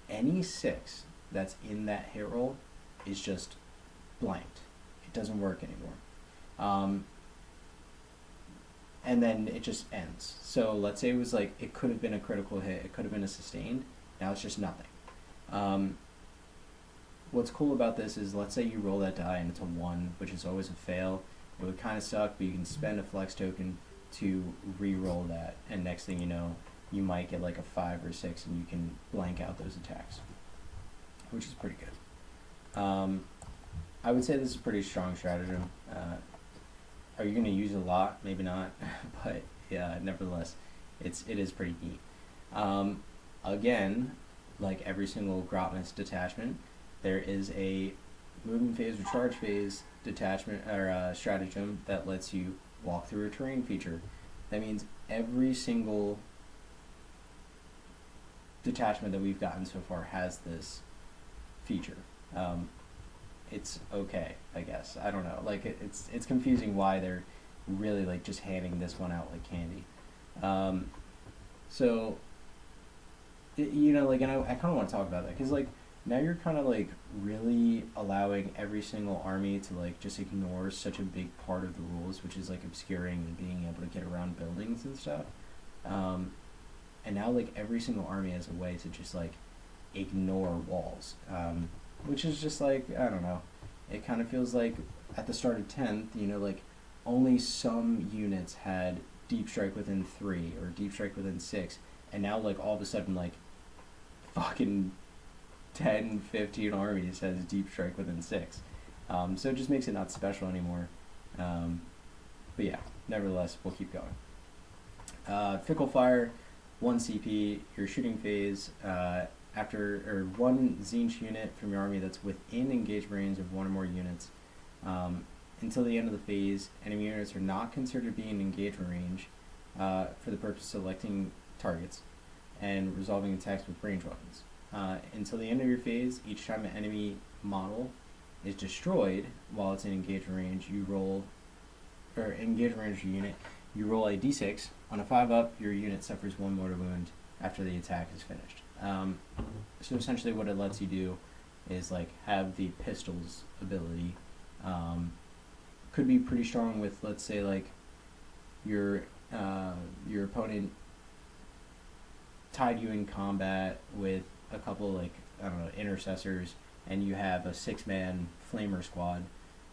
Any 6 that's in that hit roll is just blanked. It doesn't work anymore. And then it just ends. So let's say it was like, it could have been a critical hit, it could have been a sustained, now it's just nothing. What's cool about this is, let's say you roll that die and it's a 1, which is always a fail. It would kind of suck, but you can spend a flex token to re-roll that, and next thing you know, you might get like a 5 or 6 and you can blank out those attacks, which is pretty good. I would say this is a pretty strong stratagem. Are you going to use it a lot? Maybe not, but yeah, nevertheless, it is pretty neat. Again, like every single Grotman's detachment, there is a moving phase or charge phase detachment or stratagem that lets you walk through a terrain feature. That means every single detachment that we've gotten so far has this feature. It's okay, I guess. I don't know. Like it's confusing why they're really like just handing this one out like candy. So you know, like, and I kind of want to talk about that because like now you're kind of like really allowing every single army to like just ignore such a big part of the rules, which is like obscuring and being able to get around buildings and stuff. And now like every single army has a way to just like ignore walls, which is just like, I don't know, it kind of feels like at the start of 10th, you know, like only some units had deep strike within 3 or deep strike within 6, and now like all of a sudden like fucking 10, 15 armies has deep strike within 6. So it just makes it not special anymore. But yeah, nevertheless, we'll keep going. Fickle Fire, 1 CP, your shooting phase, after one Zinch unit from your army that's within engagement range of 1 or more units. Until the end of the phase, enemy units are not considered to be in engagement range for the purpose of selecting targets and resolving attacks with range weapons. Until the end of your phase, each time an enemy model is destroyed while it's in engagement range, you roll, or engagement range your unit, you roll a d6. On a 5-up, your unit suffers 1 mortar wound after the attack is finished. So essentially what it lets you do is like have the pistols ability. Could be pretty strong with, let's say, like your opponent tied you in combat with a couple, like, I don't know, intercessors, and you have a 6-man flamer squad,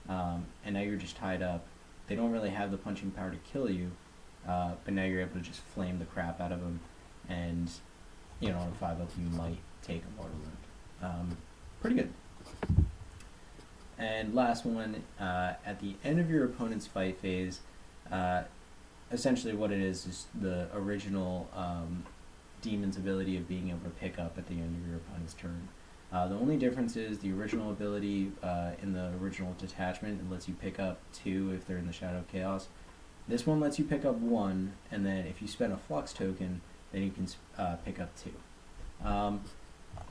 and now you're just tied up. They don't really have the punching power to kill you, but now you're able to just flame the crap out of them, and, you know, on a 5-up you might take a mortar wound. Pretty good. And last one, at the end of your opponent's fight phase, essentially what it is the original Demon's ability of being able to pick up at the end of your opponent's turn. The only difference is the original ability in the original detachment, it lets you pick up 2 if they're in the Shadow of Chaos. This one lets you pick up 1, and then if you spend a flux token, then you can pick up 2.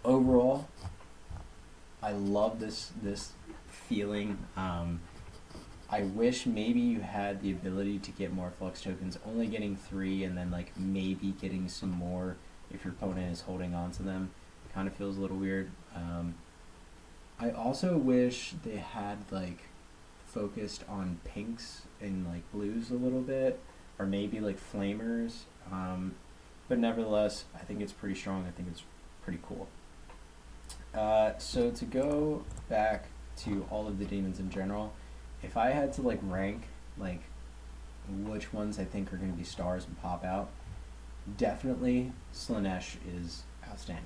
Overall, I love this feeling. I wish maybe you had the ability to get more flux tokens, only getting 3 and then like maybe getting some more if your opponent is holding on to them. Kind of feels a little weird. I also wish they had like focused on pinks and like blues a little bit, or maybe like flamers. But nevertheless, I think it's pretty strong. I think it's pretty cool. So to go back to all of the demons in general, if I had to like rank like which ones I think are going to be stars and pop out, definitely Slanesh is outstanding.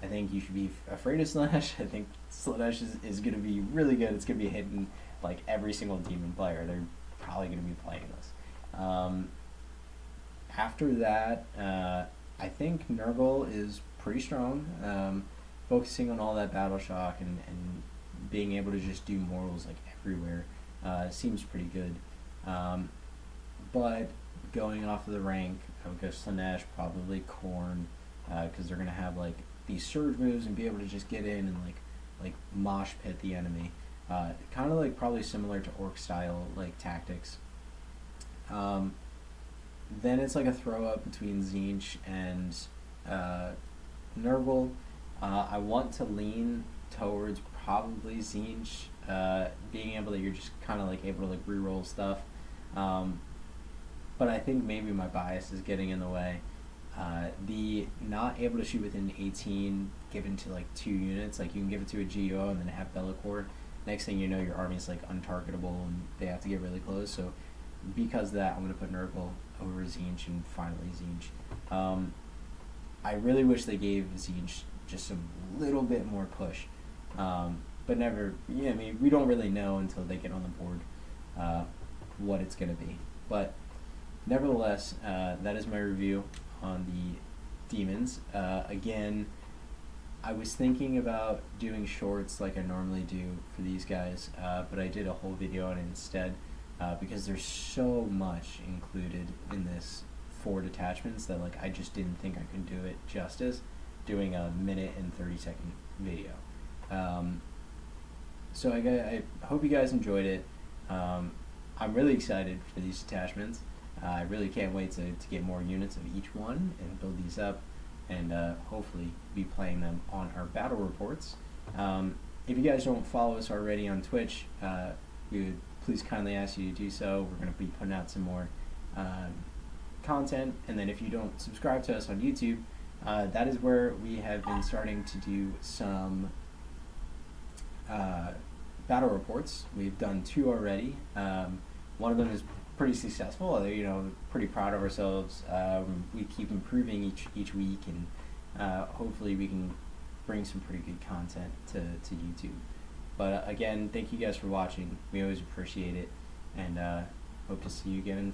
I think you should be afraid of Slanesh. I think Slanesh is going to be really good. It's going to be hitting like every single demon player. They're probably going to be playing this. After that, I think Nurgle is pretty strong. Focusing on all that battle shock and being able to just do mortals like everywhere seems pretty good. But going off of the rank, I would go Slanesh, probably Khorne, because they're gonna have like these surge moves and be able to just get in and like mosh pit the enemy. Kind of like probably similar to orc style like tactics. Then it's like a throw up between Tzeentch and Nurgle. I want to lean towards probably Tzeentch, being able that you're just kind of like able to like reroll stuff. But I think maybe my bias is getting in the way. The not able to shoot within 18 given to like 2 units, like you can give it to a GO and then have Be'lakor. Next thing you know, your army's like untargetable and they have to get really close. So because of that, I'm going to put Nurgle over Tzeentch and finally Tzeentch. I really wish they gave Tzeentch just a little bit more push. But never, yeah, I mean, we don't really know until they get on the board what it's going to be. But nevertheless, that is my review on the demons. Again, I was thinking about doing shorts like I normally do for these guys, but I did a whole video on it instead because there's so much included in this 4 detachments that like I just didn't think I could do it justice doing a minute and 30-second video. So I hope you guys enjoyed it. I'm really excited for these detachments. I really can't wait to get more units of each one and build these up and hopefully be playing them on our battle reports. If you guys don't follow us already on Twitch, we would please kindly ask you to do so. We're going to be putting out some more content. And then if you don't subscribe to us on YouTube, that is where we have been starting to do some battle reports. We've done 2 already. One of them is pretty successful. You know, pretty proud of ourselves. We keep improving each week, and hopefully we can bring some pretty good content to YouTube. But again, thank you guys for watching. We always appreciate it, and hope to see you again in the future.